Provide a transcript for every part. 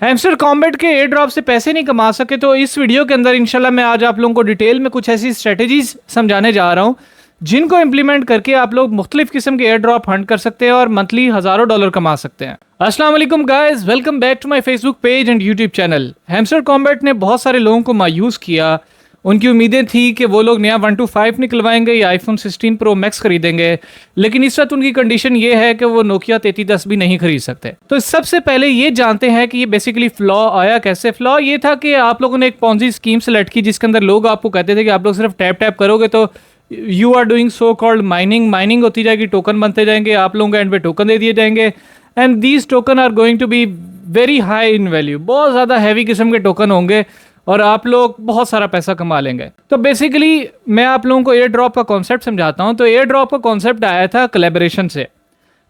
Hamster combat के air drop से पैसे नहीं कमा सके तो इस वीडियो के अंदर इंशाल्लाह मैं आज आप लोगों को डिटेल में कुछ ऐसी स्ट्रेटेजीज समझाने जा रहा हूं जिनको इंप्लीमेंट करके आप लोग मुख्तलिफ किस्म के एयर ड्रॉप हंट कर सकते हैं और मंथली हजारों डॉलर कमा सकते हैं। अस्सलाम वालेकुम guys, welcome back to my Facebook page and YouTube channel. Hamster Combat ने बहुत सारे लोगों को मायूस किया। उनकी उम्मीदें थी कि वो लोग नया 125 निकलवाएंगे या आईफोन 16 प्रो मैक्स खरीदेंगे, लेकिन इस वक्त उनकी कंडीशन ये है कि वो नोकिया 3310 भी नहीं खरीद सकते। तो सबसे पहले ये जानते हैं कि ये बेसिकली फ्लॉ आया कैसे। फ्लॉ ये था कि आप लोगों ने एक पॉन्जी स्कीम सेलेक्ट की जिसके अंदर लोग आपको कहते थे कि आप लोग सिर्फ टैप टैप करोगे तो you are doing so called mining होती जाएगी, टोकन बनते जाएंगे, आप लोगों के एंड पे टोकन दे दिए जाएंगे and these token are going to be very high in value. बहुत ज़्यादा हैवी किस्म के टोकन होंगे और आप लोग बहुत सारा पैसा कमा लेंगे। तो बेसिकली मैं आप लोगों को एयर ड्रॉप का कॉन्सेप्ट समझाता हूं। तो एयर ड्रॉप का कॉन्सेप्ट आया था कोलैबोरेशन से।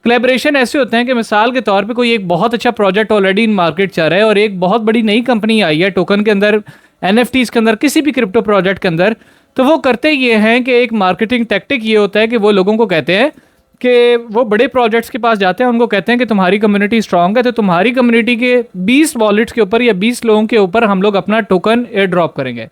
कोलैबोरेशन ऐसे होते हैं कि मिसाल के तौर पे कोई एक बहुत अच्छा प्रोजेक्ट ऑलरेडी इन मार्केट चल रहा है और एक बहुत बड़ी नई कंपनी आई है टोकन के अंदर, NFTs के अंदर, किसी भी क्रिप्टो प्रोजेक्ट के अंदर। तो वो करते ये हैं कि एक मार्केटिंग टैक्टिक ये होता है कि वो लोगों को कहते हैं कि वो बड़े प्रोजेक्ट्स के पास जाते हैं, उनको कहते हैं कि तुम्हारी कम्युनिटी स्ट्रांग है तो तुम्हारी कम्युनिटी के 20 वॉलेट्स के ऊपर या 20 लोगों के ऊपर हम लोग अपना टोकन एयर ड्रॉप करेंगे।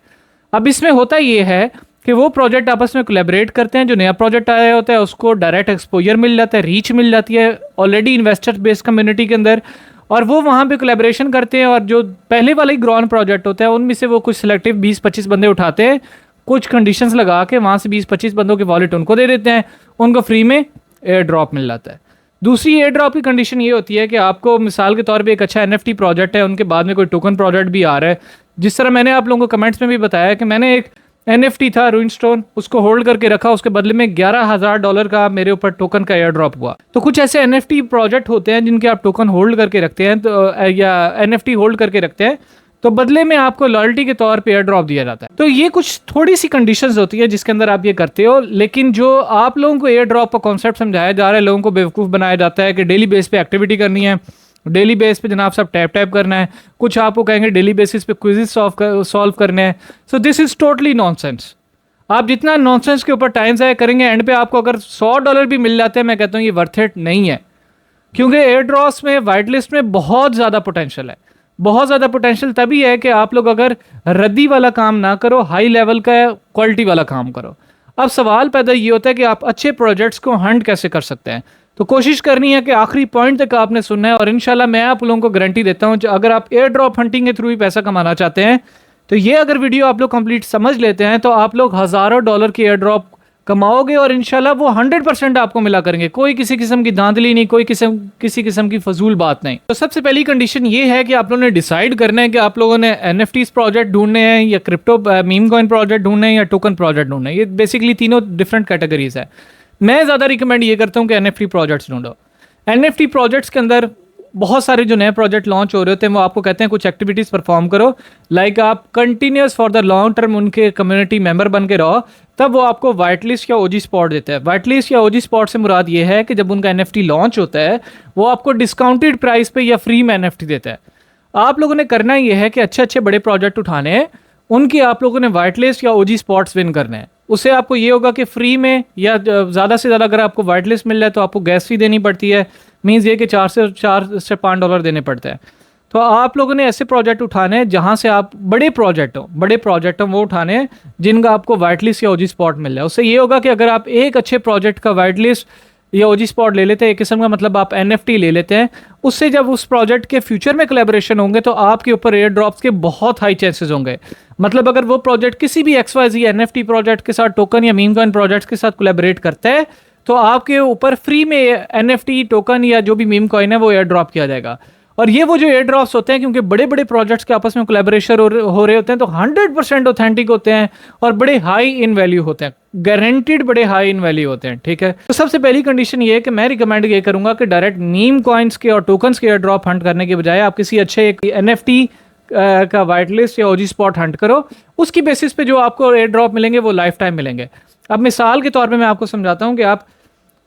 अब इसमें होता ये है कि वो प्रोजेक्ट आपस में कोलैबोरेट करते हैं। जो नया प्रोजेक्ट आया होता है उसको डायरेक्ट एक्सपोजर मिल जाता है, रीच मिल जाती है ऑलरेडी इन्वेस्टर बेस्ड कम्युनिटी के अंदर, और वो वहाँ पे कोलैबोरेशन करते हैं। और जो पहले वाला ही ग्राउंड प्रोजेक्ट होता है उनमें से वो कुछ सिलेक्टिव 20-25 बंदे उठाते हैं, कुछ कंडीशंस लगा के वहाँ से 20-25 बंदों के वॉलेट उनको दे देते हैं, उनको फ्री में एयर ड्रॉप मिल जाता है। दूसरी एयर ड्रॉप की कंडीशन ये होती है कि आपको मिसाल के तौर पे एक अच्छा NFT प्रोजेक्ट है, उनके बाद में कोई टोकन प्रोजेक्ट भी आ रहा है। जिस तरह मैंने आप लोगों को कमेंट्स में भी बताया कि मैंने एक NFT था रूइनस्टोन, उसको होल्ड करके रखा, उसके बदले में $11,000 का मेरे ऊपर टोकन का एयर ड्रॉप हुआ। तो कुछ ऐसे NFT प्रोजेक्ट होते हैं जिनके आप टोकन होल्ड करके रखते हैं तो या NFT होल्ड करके रखते हैं तो बदले में आपको लॉयल्टी के तौर पे एयर ड्रॉप दिया जाता है। तो ये कुछ थोड़ी सी कंडीशंस होती है जिसके अंदर आप ये करते हो। लेकिन जो आप लोगों को एयर ड्रॉप का कॉन्सेप्ट समझाया जा रहा है, लोगों को बेवकूफ़ बनाया जाता है कि डेली बेस पे एक्टिविटी करनी है, डेली बेस पे जनाब सब टैप टैप करना है, कुछ आपको कहेंगे डेली बेसिस पे क्विज़ सॉल्व करने हैं। So this is totally nonsense. आप जितना नॉनसेंस के ऊपर टाइम ज़ाया करेंगे, एंड पे आपको अगर $100 भी मिल जाते हैं, मैं कहता हूँ ये वर्थ इट नहीं है। क्योंकि एयर ड्रॉप्स में वाइट लिस्ट में बहुत ज़्यादा पोटेंशियल है। बहुत ज़्यादा पोटेंशियल तभी है कि आप लोग अगर रद्दी वाला काम ना करो, हाई लेवल का क्वालिटी वाला काम करो। अब सवाल पैदा ये होता है कि आप अच्छे प्रोजेक्ट्स को हंट कैसे कर सकते हैं। तो कोशिश करनी है कि आखिरी पॉइंट तक आपने सुनना है और इंशाल्लाह मैं आप लोगों को गारंटी देता हूं अगर आप एयर ड्रॉप हंटिंग के थ्रू ही पैसा कमाना चाहते हैं तो ये अगर वीडियो आप लोग कंप्लीट समझ लेते हैं तो आप लोग हज़ारों डॉलर की एयर ड्रॉप कमाओगे और इंशाल्लाह वो 100% आपको मिला करेंगे। कोई किसी किस्म की धांधली नहीं, कोई किसी किस्म की फजूल बात नहीं। तो सबसे पहली कंडीशन ये है कि आप लोगों ने डिसाइड करना है कि आप लोगों ने NFTs प्रोजेक्ट ढूंढने हैं या क्रिप्टो मीम कॉइन प्रोजेक्ट ढूंढने हैं या टोकन प्रोजेक्ट ढूंढने हैं। ये बेसिकली तीनों डिफरेंट कैटेगरीज है। मैं ज़्यादा रिकमेंड ये करता हूँ कि NFT प्रोजेक्ट्स ढूंढो। NFT प्रोजेक्ट्स के अंदर बहुत सारे जो नए प्रोजेक्ट लॉन्च हो रहे होते हैं वो आपको कहते हैं कुछ एक्टिविटीज़ परफॉर्म करो, लाइक आप continuous for the long term उनके कम्युनिटी मेंबर बन के रहो, तब वो आपको वाइट लिस्ट या OG स्पॉट देते हैं। वाइट लिस्ट या OG स्पॉट से मुराद ये है कि जब उनका NFT लॉन्च होता है वो आपको डिस्काउंटेड प्राइस पे या फ्री में NFT देता है। आप लोगों ने करना ये है कि अच्छे अच्छे बड़े प्रोजेक्ट उठाने हैं, उनकी आप लोगों ने वाइट लिस्ट या OG स्पॉट्स विन करने हैं। उससे आपको ये होगा कि फ्री में या ज़्यादा से ज़्यादा अगर आपको वाइट लिस्ट मिल जाए तो आपको गैस फी देनी पड़ती है, मीन्स ये कि $4 से $5 देने पड़ते हैं। तो आप लोगों ने ऐसे प्रोजेक्ट उठाने हैं जहाँ से आप बड़े प्रोजेक्ट हो वो उठाने हैं जिनका आपको वाइट लिस्ट या OG स्पॉट मिल जाए। उससे ये होगा कि अगर आप एक अच्छे प्रोजेक्ट का वाइट लिस्ट या OG स्पॉट ले लेते हैं, एक किस्म का मतलब आप NFT ले लेते हैं, उससे जब उस प्रोजेक्ट के फ्यूचर में कोलैबोरेशन होंगे तो आपके ऊपर एयर ड्रॉप्स के बहुत हाई चांसेस होंगे। मतलब अगर वो प्रोजेक्ट किसी भी XYZ NFT प्रोजेक्ट के साथ, टोकन या मीम कॉइन प्रोजेक्ट्स के साथ कोलैबोरेट करता है तो आपके ऊपर फ्री में NFT टोकन या जो भी मीम कॉइन है वो एयर ड्रॉप किया जाएगा। और ये वो जो एयर ड्रॉप्स होते हैं क्योंकि बड़े बड़े प्रोजेक्ट्स के आपस में कोलैबोरेशन हो रहे होते हैं तो 100% ऑथेंटिक होते हैं और बड़े हाई इन वैल्यू होते हैं, गारंटीड बड़े हाई इन वैल्यू होते हैं। ठीक है, तो सबसे पहली कंडीशन ये है कि मैं रिकमेंड ये करूंगा कि डायरेक्ट मीम कॉइन्स के और टोकन्स के एयर ड्रॉप हंट करने के बजाय आप किसी अच्छे एक NFT का वाइट लिस्ट या OG स्पॉट हंट करो। उसकी बेसिस पे जो आपको एयर ड्रॉप मिलेंगे वो लाइफ टाइम मिलेंगे। अब मिसाल के तौर पे मैं आपको समझाता हूँ कि आप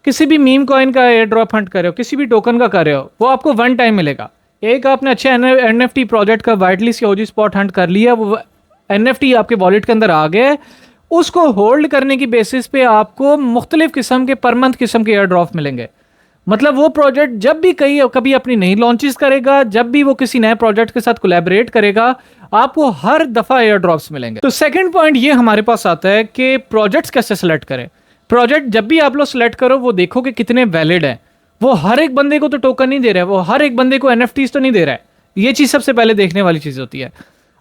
किसी भी मीम कॉइन का एयर ड्रॉप हंट कर रहे हो, किसी भी टोकन का कर रहे हो, वो आपको 1 टाइम मिलेगा। एक आपने अच्छे NFT प्रोजेक्ट का वाइट लिस्ट या OG स्पॉट हंट कर लिया, वो NFT आपके वॉलेट के अंदर आ गया, उसको होल्ड करने की बेसिस पे आपको मुख्तलिफ किस्म के पर मंथ किस्म के एयर ड्रॉप मिलेंगे। मतलब वो प्रोजेक्ट जब भी कभी अपनी नई लॉन्चेस करेगा, जब भी वो किसी नए प्रोजेक्ट के साथ कोलैबोरेट करेगा, आपको हर दफा एयर ड्रॉप्स मिलेंगे। तो सेकंड पॉइंट ये हमारे पास आता है कि प्रोजेक्ट्स कैसे सेलेक्ट करें। प्रोजेक्ट जब भी आप लोग सेलेक्ट करो, वो देखो कि कितने वैलिड है। वो हर एक बंदे को तो टोकन नहीं दे रहा है, वो हर एक बंदे को एनएफटीज तो नहीं दे रहा है। ये चीज सबसे पहले देखने वाली चीज होती है।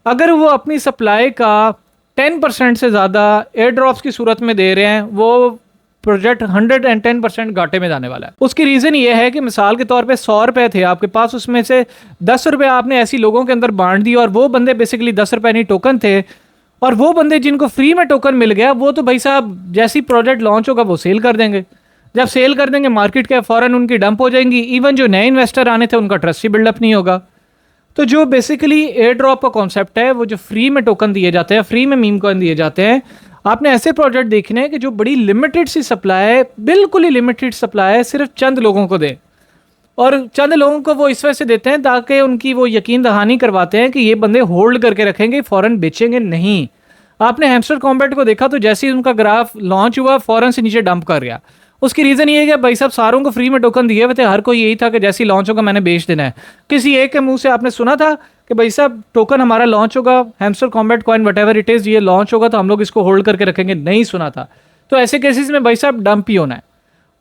अगर वो अपनी सप्लाई का 10% से ज्यादा एयर ड्रॉप्स की सूरत में दे रहे हैं, वो प्रोजेक्ट 110% घाटे में जाने वाला है। उसकी रीजन ये है कि मिसाल के तौर पे 100 रुपए थे आपके पास, उसमें से 10 रुपए आपने ऐसी लोगों के अंदर बांट दी, और वो बंदे बेसिकली 10 रुपए नहीं टोकन थे, और वो बंदे जिनको फ्री में टोकन मिल गया, वो तो भाई साहब जैसी प्रोजेक्ट लॉन्च होगा वो सेल कर देंगे। जब सेल कर देंगे, मार्केट के फौरन उनकी डंप हो जाएंगी। इवन जो नए इन्वेस्टर आने थे, उनका ट्रस्ट ही बिल्डअप नहीं होगा। तो जो बेसिकली एयर ड्रॉप का कॉन्सेप्ट है, वो जो फ्री में टोकन दिए जाते हैं, फ्री में मीम कॉइन दिए जाते हैं, आपने ऐसे प्रोजेक्ट देखने हैं कि जो बड़ी लिमिटेड सी सप्लाई है, बिल्कुल ही लिमिटेड सप्लाई है, सिर्फ चंद लोगों को दे। और चंद लोगों को वो इस वजह से देते हैं ताकि उनकी वो यकीन दहानी करवाते हैं कि ये बंदे होल्ड करके रखेंगे, फौरन बेचेंगे नहीं। आपने हैमस्टर कॉम्बैट को देखा तो जैसे ही उनका ग्राफ लॉन्च हुआ, फौरन से नीचे डंप कर गया। उसकी रीजन ये है कि भाई साहब सारों को फ्री में टोकन दिए हुए थे, हर कोई यही था कि जैसे ही लॉन्च होगा मैंने बेच देना है। किसी एक के मुंह से आपने सुना था कि भाई साहब टोकन हमारा लॉन्च होगा, hamster combat coin whatever it is, ये लॉन्च होगा तो हम लोग इसको होल्ड करके रखेंगे? नहीं सुना था। तो ऐसे केसेस में भाई साहब डंप ही होना है।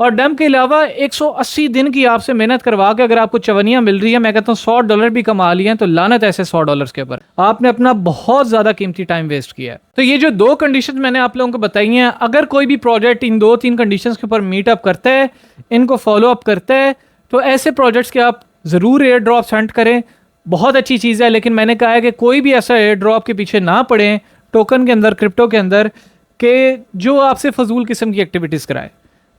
और डंप के अलावा 180 दिन की आपसे मेहनत करवा के अगर आपको चवनियां मिल रही है, मैं कहता हूँ $100 भी कमा लिए हैं, तो लानत ऐसे $100 के ऊपर। आपने अपना बहुत ज्यादा कीमती टाइम वेस्ट किया है। तो ये जो दो कंडीशन मैंने आप लोगों को बताई हैं, अगर कोई भी प्रोजेक्ट इन 2-3 कंडीशन के ऊपर मीट अप करता है, इनको फॉलो अप करता है, तो ऐसे प्रोजेक्ट्स के आप जरूर एयर ड्रॉप हंट करें। बहुत अच्छी चीज़ है, लेकिन मैंने कहा है कि कोई भी ऐसा एयर ड्रॉप के पीछे ना पड़े टोकन के अंदर, क्रिप्टो के अंदर, कि जो आपसे फजूल किस्म की एक्टिविटीज़ कराए।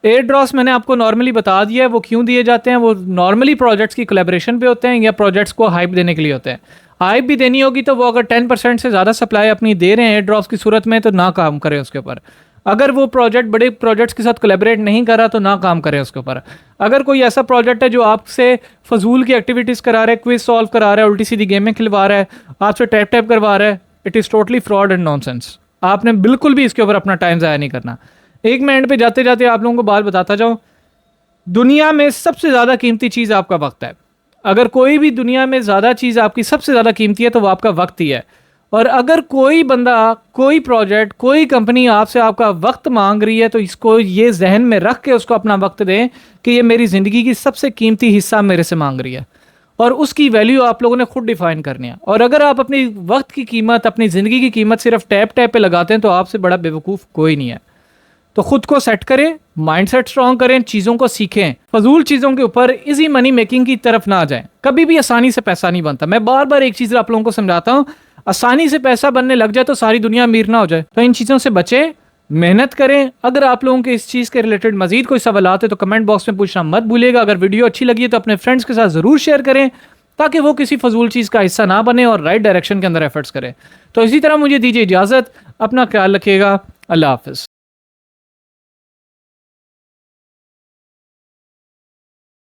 एयर ड्रॉप्स मैंने आपको नॉर्मली बता दिया है वो क्यों दिए जाते हैं। वो नॉर्मली प्रोजेक्ट्स की कोलैबोरेशन पे होते हैं या प्रोजेक्ट्स को हाइप देने के लिए होते हैं। हाइप भी देनी होगी तो वो अगर 10% से ज़्यादा सप्लाई अपनी दे रहे हैं एयर ड्रॉप्स की सूरत में, तो ना काम करें उसके ऊपर। अगर वो प्रोजेक्ट बड़े प्रोजेक्ट्स के साथ कोलैबोरेट नहीं कर रहा, तो ना काम करें उसके ऊपर। अगर कोई ऐसा प्रोजेक्ट है जो आपसे फजूल की एक्टिविटीज़ करा रहा है, क्विज सॉल्व करा रहा है, उल्टी सीधी गेमें खिलवा रहा है, आपसे टैप टैप करवा रहा है, it is totally fraud and nonsense. आपने बिल्कुल भी इसके ऊपर अपना टाइम ज़ाया नहीं करना। एक मैं एंड पे जाते जाते आप लोगों को बात बताता जाऊं, दुनिया में सबसे ज़्यादा कीमती चीज़ आपका वक्त है। अगर कोई भी दुनिया में ज़्यादा चीज़ आपकी सबसे ज़्यादा कीमती है तो वो आपका वक्त ही है। और अगर कोई बंदा, कोई प्रोजेक्ट, कोई कंपनी आपसे आपका वक्त मांग रही है, तो इसको ये जहन में रख के उसको अपना वक्त दें कि ये मेरी ज़िंदगी की सबसे कीमती हिस्सा मेरे से मांग रही है, और उसकी वैल्यू आप लोगों ने खुद डिफाइन करनी है। और अगर आप अपनी वक्त की कीमत, अपनी ज़िंदगी की कीमत सिर्फ टैप टैप पे लगाते हैं, तो आपसे बड़ा बेवकूफ़ कोई नहीं है। तो खुद को सेट करें, माइंडसेट स्ट्रॉन्ग करें, चीज़ों को सीखें, फजूल चीज़ों के ऊपर इजी मनी मेकिंग की तरफ ना जाएं। कभी भी आसानी से पैसा नहीं बनता। मैं बार बार एक चीज़ आप लोगों को समझाता हूँ, आसानी से पैसा बनने लग जाए तो सारी दुनिया अमीर ना हो जाए। तो इन चीज़ों से बचें, मेहनत करें। अगर आप लोगों के इस चीज़ के रिलेटेड मजीद कोई सवाल आते तो कमेंट बॉक्स में पूछना मत भूलिएगा। अगर वीडियो अच्छी लगी है तो अपने फ्रेंड्स के साथ ज़रूर शेयर करें, ताकि वो किसी फजूल चीज़ का हिस्सा ना बने और राइट डायरेक्शन के अंदर एफर्ट्स करें। तो इसी तरह मुझे दीजिए इजाज़त, अपना ख्याल रखिएगा, अल्लाह हाफिज़।